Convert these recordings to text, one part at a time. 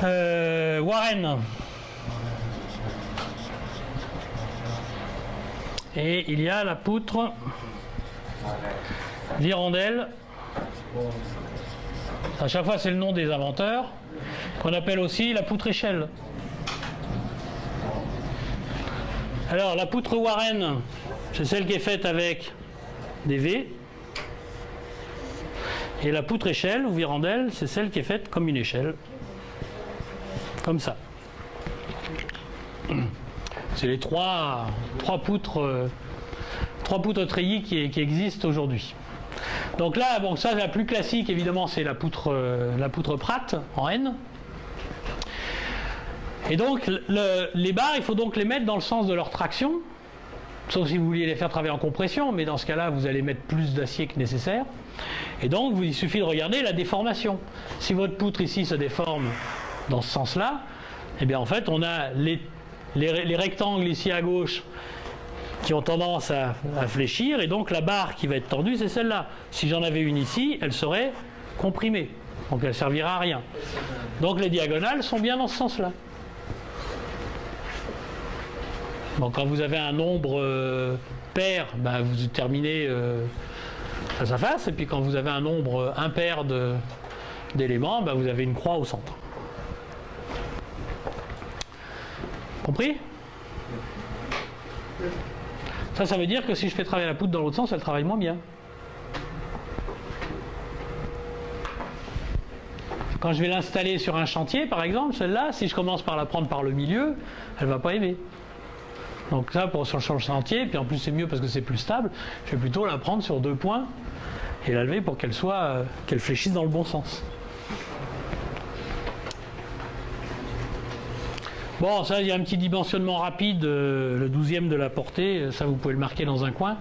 Warren. Et il y a la poutre Virandel. À chaque fois, c'est le nom des inventeurs, qu'on appelle aussi la poutre échelle. Alors, la poutre Warren, c'est celle qui est faite avec des V. Et la poutre échelle, ou Virandel, c'est celle qui est faite comme une échelle. Comme ça. C'est les trois poutres treillis qui existent aujourd'hui. Donc là, bon, ça, la plus classique, évidemment, c'est la poutre Pratt en N. Et donc, les barres, il faut donc les mettre dans le sens de leur traction, sauf si vous vouliez les faire travailler en compression, mais dans ce cas-là, vous allez mettre plus d'acier que nécessaire. Et donc, il suffit de regarder la déformation. Si votre poutre ici se déforme dans ce sens-là, eh bien, en fait, on a les rectangles ici à gauche qui ont tendance à fléchir, et donc la barre qui va être tendue, c'est celle-là. Si j'en avais une ici, elle serait comprimée, donc elle ne servira à rien. Donc les diagonales sont bien dans ce sens-là. Donc quand vous avez un nombre pair, ben, vous terminez face à face, et puis quand vous avez un nombre impair d'éléments, ben, vous avez une croix au centre. Compris ? Ça veut dire que si je fais travailler la poutre dans l'autre sens, elle travaille moins bien. Quand je vais l'installer sur un chantier, par exemple, celle-là, si je commence par la prendre par le milieu, elle ne va pas aimer. Donc ça, sur le chantier, puis en plus c'est mieux parce que c'est plus stable, je vais plutôt la prendre sur 2 points et la lever pour qu'elle fléchisse dans le bon sens. Bon, ça, il y a un petit dimensionnement rapide, le 12e de la portée, ça vous pouvez le marquer dans un coin.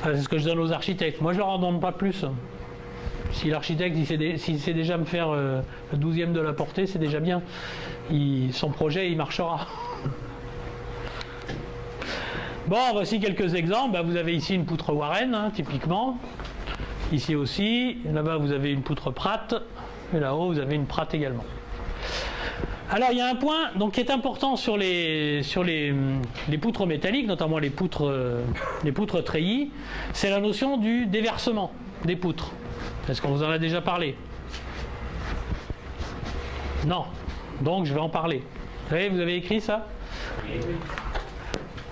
C'est ce que je donne aux architectes. Moi, je leur en donne pas plus. Si l'architecte, s'il sait déjà me faire le 12e de la portée, c'est déjà bien. Son projet, il marchera. Bon, voici quelques exemples. Bah, vous avez ici une poutre Warren, hein, typiquement. Ici aussi. Là-bas, vous avez une poutre Pratt. Et là-haut, vous avez une Pratt également. Alors, il y a un point donc, qui est important sur les poutres métalliques, notamment les poutres treillis, c'est la notion du déversement des poutres. Est-ce qu'on vous en a déjà parlé? Non. Donc, je vais en parler. Vous avez écrit ça?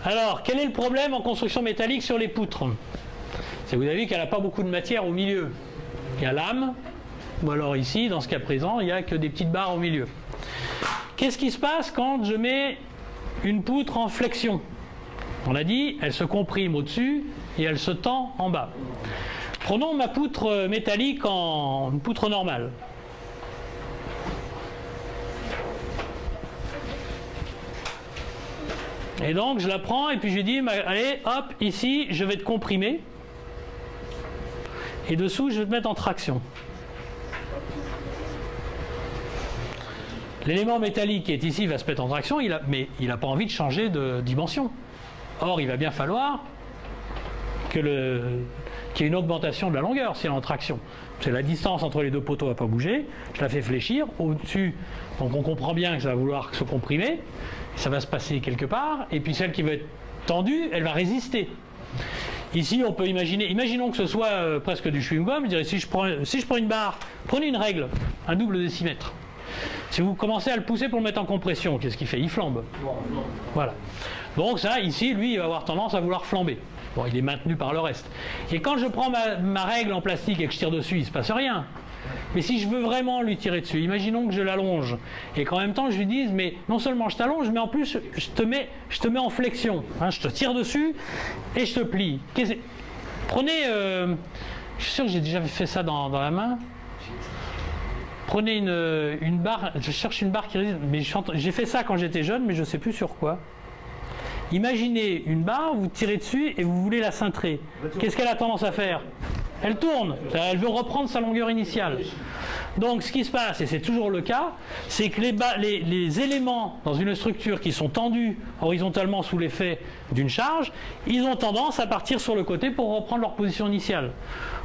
Alors, quel est le problème en construction métallique sur les poutres? C'est vous avez vu qu'elle n'a pas beaucoup de matière au milieu. Il y a l'âme, ou alors ici, dans ce cas présent, il n'y a que des petites barres au milieu. Qu'est-ce qui se passe quand je mets une poutre en flexion? On a dit, elle se comprime au-dessus et elle se tend en bas. Prenons ma poutre métallique en une poutre normale. Et donc je la prends et puis je lui dis, allez, hop, ici, je vais te comprimer. Et dessous, je vais te mettre en traction. L'élément métallique qui est ici va se mettre en traction, mais il n'a pas envie de changer de dimension. Or, il va bien falloir qu'il y ait une augmentation de la longueur si elle est en traction. C'est la distance entre les deux poteaux ne va pas bouger, je la fais fléchir, au-dessus, donc on comprend bien que ça va vouloir se comprimer, ça va se passer quelque part, et puis celle qui va être tendue, elle va résister. Ici, on peut imaginons que ce soit presque du chewing-gum, je dirais, si je prends une barre, prenez une règle, un double décimètre. Si vous commencez à le pousser pour le mettre en compression, qu'est-ce qu'il fait? Il flambe. Voilà. Donc ça, ici, lui, il va avoir tendance à vouloir flamber. Bon, il est maintenu par le reste. Et quand je prends ma règle en plastique et que je tire dessus, il ne se passe rien. Mais si je veux vraiment lui tirer dessus, imaginons que je l'allonge et qu'en même temps je lui dise, mais non seulement je t'allonge, mais en plus je te mets en flexion. Hein, je te tire dessus et je te plie. Prenez, je suis sûr que j'ai déjà fait ça dans la main. Prenez une barre, je cherche une barre qui résiste, mais j'ai fait ça quand j'étais jeune, mais je ne sais plus sur quoi. Imaginez une barre, vous tirez dessus et vous voulez la cintrer. Qu'est-ce qu'elle a tendance à faire? Elle tourne, elle veut reprendre sa longueur initiale. Donc ce qui se passe, et c'est toujours le cas, c'est que les éléments dans une structure qui sont tendus horizontalement sous l'effet d'une charge, ils ont tendance à partir sur le côté pour reprendre leur position initiale.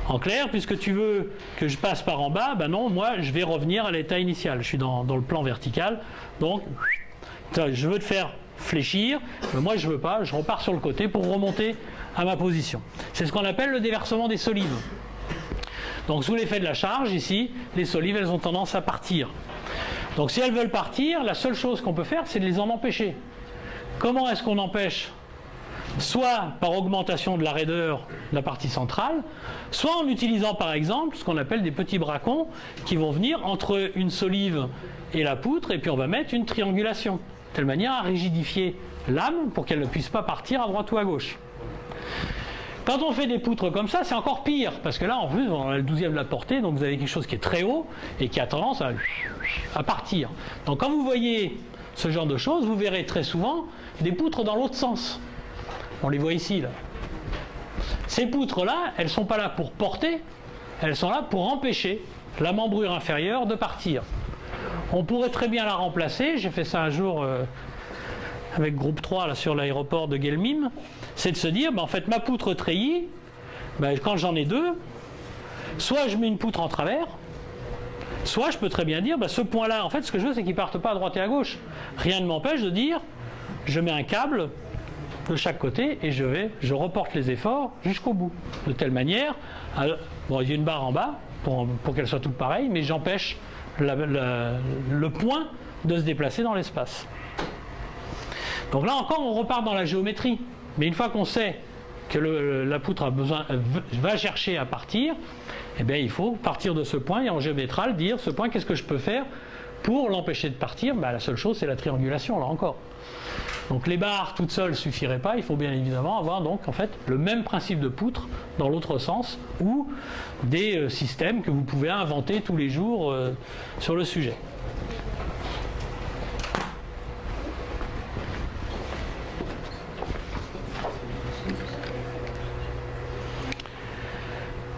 En clair, puisque tu veux que je passe par en bas, ben non, moi je vais revenir à l'état initial. Je suis dans le plan vertical, donc je veux te faire fléchir, mais moi je veux pas, je repars sur le côté pour remonter à ma position. C'est ce qu'on appelle le déversement des solives. Donc sous l'effet de la charge, ici, les solives, elles ont tendance à partir. Donc si elles veulent partir, la seule chose qu'on peut faire, c'est de les en empêcher. Comment est-ce qu'on empêche? Soit par augmentation de la raideur de la partie centrale, soit en utilisant par exemple ce qu'on appelle des petits bracons qui vont venir entre une solive et la poutre, et puis on va mettre une triangulation, de telle manière à rigidifier l'âme pour qu'elle ne puisse pas partir à droite ou à gauche. Quand on fait des poutres comme ça, c'est encore pire, parce que là, en plus, on a le 12e de la portée, donc vous avez quelque chose qui est très haut et qui a tendance à partir. Donc quand vous voyez ce genre de choses, vous verrez très souvent des poutres dans l'autre sens. On les voit ici, là. Ces poutres-là, elles ne sont pas là pour porter, elles sont là pour empêcher la membrure inférieure de partir. On pourrait très bien la remplacer, j'ai fait ça un jour avec groupe 3 là, sur l'aéroport de Guelmim, c'est de se dire, en fait, ma poutre treillis, quand j'en ai deux, soit je mets une poutre en travers, soit je peux très bien dire, ce point-là, en fait, ce que je veux, c'est qu'il ne parte pas à droite et à gauche. Rien ne m'empêche de dire, je mets un câble de chaque côté et je reporte les efforts jusqu'au bout. De telle manière, il y a une barre en bas pour qu'elle soit toute pareille, mais j'empêche le point de se déplacer dans l'espace. Donc là encore, on repart dans la géométrie. Mais une fois qu'on sait que la poutre va chercher à partir, eh bien, il faut partir de ce point et en géométral dire ce point, qu'est-ce que je peux faire pour l'empêcher de partir? La seule chose, c'est la triangulation, là encore. Donc les barres toutes seules ne suffiraient pas, il faut bien évidemment avoir donc en fait le même principe de poutre dans l'autre sens ou des systèmes que vous pouvez inventer tous les jours sur le sujet.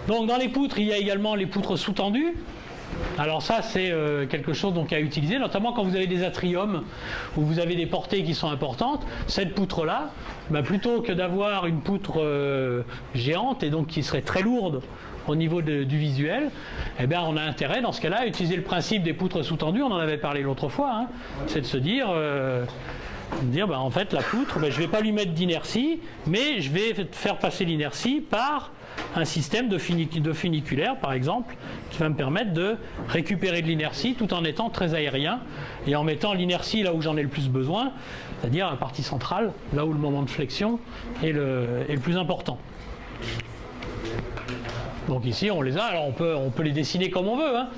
Donc dans les poutres, il y a également les poutres sous-tendues. Alors ça, c'est quelque chose donc à utiliser, notamment quand vous avez des atriums où vous avez des portées qui sont importantes. Cette poutre-là, plutôt que d'avoir une poutre géante et donc qui serait très lourde au niveau du visuel, eh bien, on a intérêt dans ce cas-là à utiliser le principe des poutres sous-tendues. On en avait parlé l'autre fois. Hein. C'est de se dire... en fait la poutre, je ne vais pas lui mettre d'inertie, mais je vais faire passer l'inertie par un système de funiculaire par exemple, qui va me permettre de récupérer de l'inertie tout en étant très aérien et en mettant l'inertie là où j'en ai le plus besoin, c'est-à-dire la partie centrale, là où le moment de flexion est le plus important. Donc ici on les a, alors on peut les dessiner comme on veut. Hein.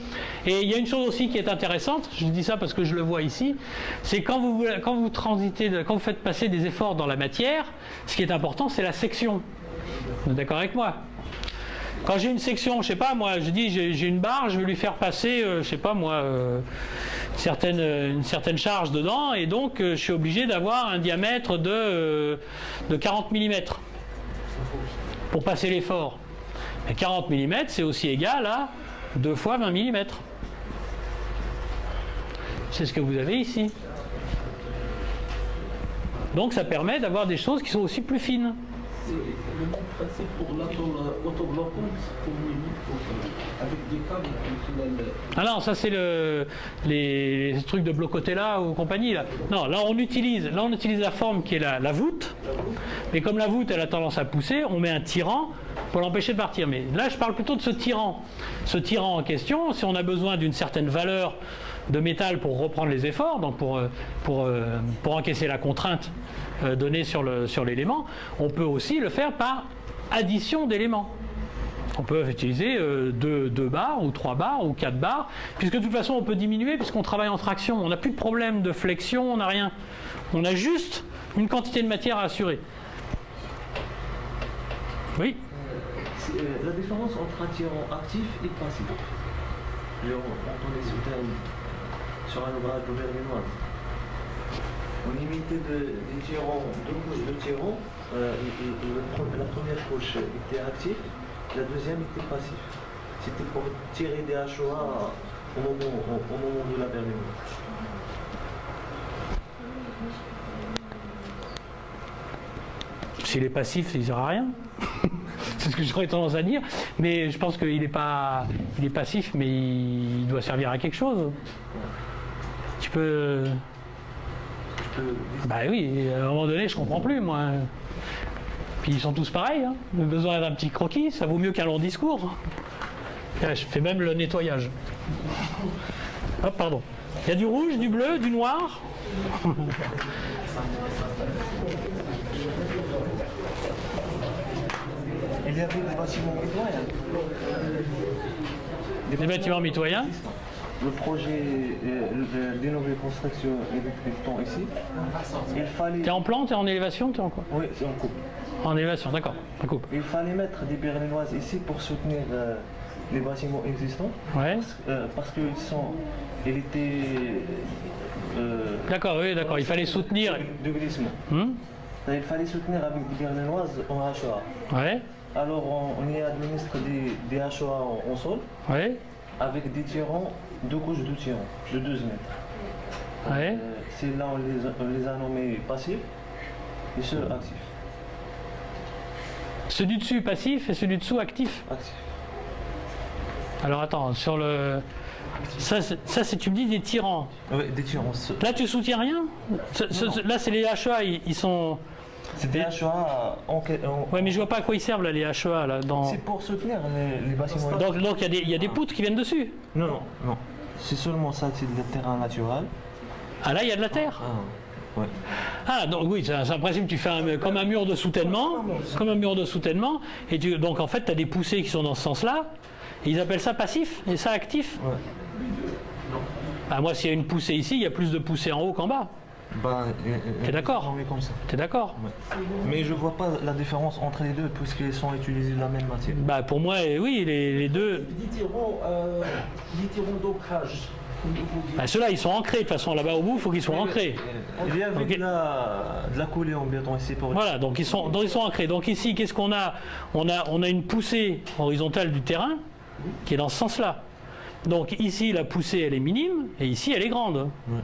Et il y a une chose aussi qui est intéressante, je dis ça parce que je le vois ici, c'est quand vous faites passer des efforts dans la matière, ce qui est important c'est la section. Vous êtes d'accord avec moi? Quand j'ai une section, je sais pas moi, je dis j'ai une barre, je vais lui faire passer, je sais pas moi, une certaine charge dedans, et donc je suis obligé d'avoir un diamètre de 40 mm pour passer l'effort. 40 mm, c'est aussi égal à 2 fois 20 mm. C'est ce que vous avez ici. Donc ça permet d'avoir des choses qui sont aussi plus fines. C'est le même principe pour l'autobloquant avec des câbles. Ah non, ça c'est les trucs de Blocotella ou compagnie là. Non, là on utilise la forme qui est la voûte. Mais comme la voûte elle a tendance à pousser, on met un tirant pour l'empêcher de partir. Mais là je parle plutôt de ce tirant. Ce tirant en question, si on a besoin d'une certaine valeur de métal pour reprendre les efforts, donc pour encaisser la contrainte donnée sur l'élément, on peut aussi le faire par addition d'éléments. On peut utiliser 2 barres ou 3 barres ou 4 barres, puisque de toute façon on peut diminuer puisqu'on travaille en traction. On n'a plus de problème de flexion, on n'a rien. On a juste une quantité de matière à assurer. Oui. La différence entre un tirant actif et passif. Quand on est sur un ouvrage de berlinoise, on imitait des tirants, 2 couches de tirants. La première couche était active, la deuxième était passive. C'était pour tirer des HOA moment de la berline. S'il est passif, il ne sert à rien. C'est ce que j'aurais tendance à dire. Mais je pense qu'il est passif, mais il doit servir à quelque chose. Tu peux... Bah oui, à un moment donné, je comprends plus, moi. Puis ils sont tous pareils. Hein. Le besoin d'un petit croquis, ça vaut mieux qu'un long discours. Là, je fais même le nettoyage. Hop, pardon. Il y a du rouge, du bleu, du noir. Il y avait des bâtiments mitoyens. Des bâtiments mitoyens. Le projet des nouvelles constructions existantes ici, il fallait... T'es en plan, t'es en élévation, t'es en quoi? Oui, c'est en coupe. En élévation, d'accord, en coupe. Il fallait mettre des berlinoises ici pour soutenir les bâtiments existants. Ouais. Parce qu'ils sont... Il était... D'accord, oui, d'accord, il fallait soutenir... de glissement. Il fallait soutenir avec des berlinoises en HOA. Ouais. Alors on y administre des HOA en sol. Ouais. Avec des tirants, 2 couches de tirants, de 12 mètres. Ouais. C'est là on les a nommés passifs et ceux actifs. Ceux du dessus passif et ceux du dessous actif. Actifs. Alors attends, sur le... Ça, c'est, tu me dis des tirants. Oui, des tirants. Là, tu soutiens rien? Là, c'est les HEA, ils sont... C'est des HEA en... Ouais, mais je vois pas à quoi ils servent, là, les HEA, là, dans... C'est pour soutenir les bâtiments. Donc il y a des poutres qui viennent dessus? Non. C'est seulement ça, c'est le terrain naturel. Ah, là, il y a de la terre? Ouais. Ah, donc oui, c'est un principe, tu fais comme un mur de soutènement, et donc en fait, tu as des poussées qui sont dans ce sens-là, et ils appellent ça passif, et ça actif? Ouais. Ah, moi, s'il y a une poussée ici, il y a plus de poussées en haut qu'en bas. T'es d'accord? T'es d'accord? Ouais. Mais je vois pas la différence entre les deux puisqu'ils sont utilisés de la même matière. Bah pour moi, oui, les deux. Les tirants d'ancrage. Bah, ceux-là, ils sont ancrés de toute façon. Là-bas au bout, il faut qu'ils soient ancrés. Il y avait de la coulée en béton ici pour. Voilà, donc ils sont ancrés. Donc ici, qu'est-ce qu'on a? On a une poussée horizontale du terrain qui est dans ce sens-là. Donc ici, la poussée, elle est minime, et ici, elle est grande. Ouais.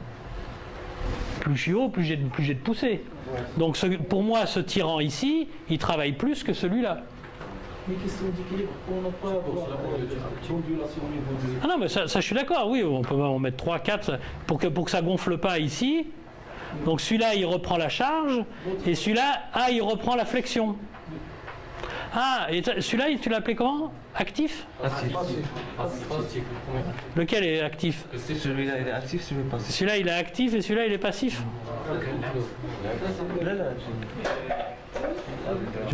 Plus je suis haut, plus j'ai de poussée. Ouais. Donc pour moi, ce tirant ici, il travaille plus que celui-là. Mais question d'équilibre, on n'a pas d'ondulation au niveau de... Ah non, mais ça je suis d'accord, oui, on peut en mettre 3, 4 pour que ça gonfle pas ici. Donc celui-là, il reprend la charge, et celui-là, il reprend la flexion. Ah, et celui-là, tu l'as appelé comment? Actif? Actif. Lequel est actif? Celui-là, il est actif, celui-là, passif. Celui-là, il est actif et celui-là, il est passif.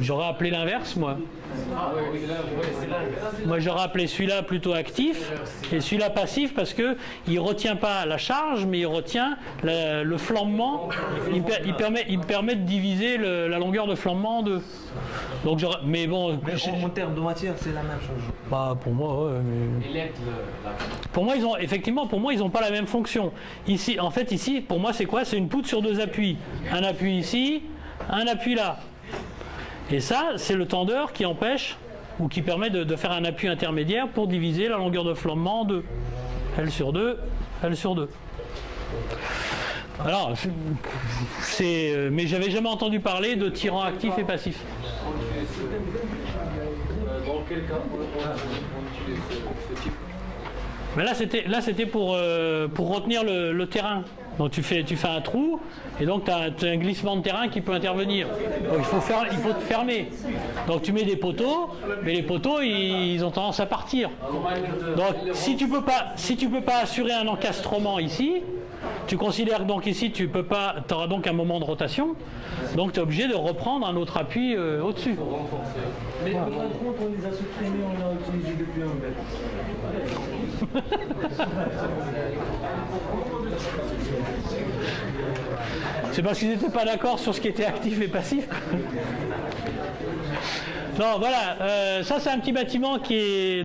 J'aurais appelé l'inverse, moi. Moi, j'aurais appelé celui-là plutôt actif et celui-là passif parce que il retient pas la charge, mais il retient le flambement. Il me permet de diviser la longueur de flambement en deux. Donc, mais bon. Mais en termes de matière, c'est la même chose. Bah, pour moi, ouais. Mais... Pour moi, ils ont pas la même fonction. Ici, en fait, ici, pour moi, c'est quoi? C'est une poutre sur 2 appuis. Un appui ici, un appui là. Et ça, c'est le tendeur qui empêche ou qui permet de faire un appui intermédiaire pour diviser la longueur de flambement en deux. L sur 2, L sur 2. Alors, mais j'avais jamais entendu parler de tirant actif et passif. Dans quel cas on utilise ce type? Mais là, c'était pour retenir le terrain. Donc tu fais un trou et donc tu as un glissement de terrain qui peut intervenir. Donc il faut te fermer. Donc tu mets des poteaux, mais les poteaux ils ont tendance à partir. Donc si tu peux pas assurer un encastrement ici, tu considères donc ici tu auras donc un moment de rotation. Donc tu es obligé de reprendre un autre appui au-dessus. Mais en fin de compte, on les a supprimés, on a utilisé depuis un mètre. C'est parce qu'ils n'étaient pas d'accord sur ce qui était actif et passif. Non, voilà, ça c'est un petit bâtiment qui est...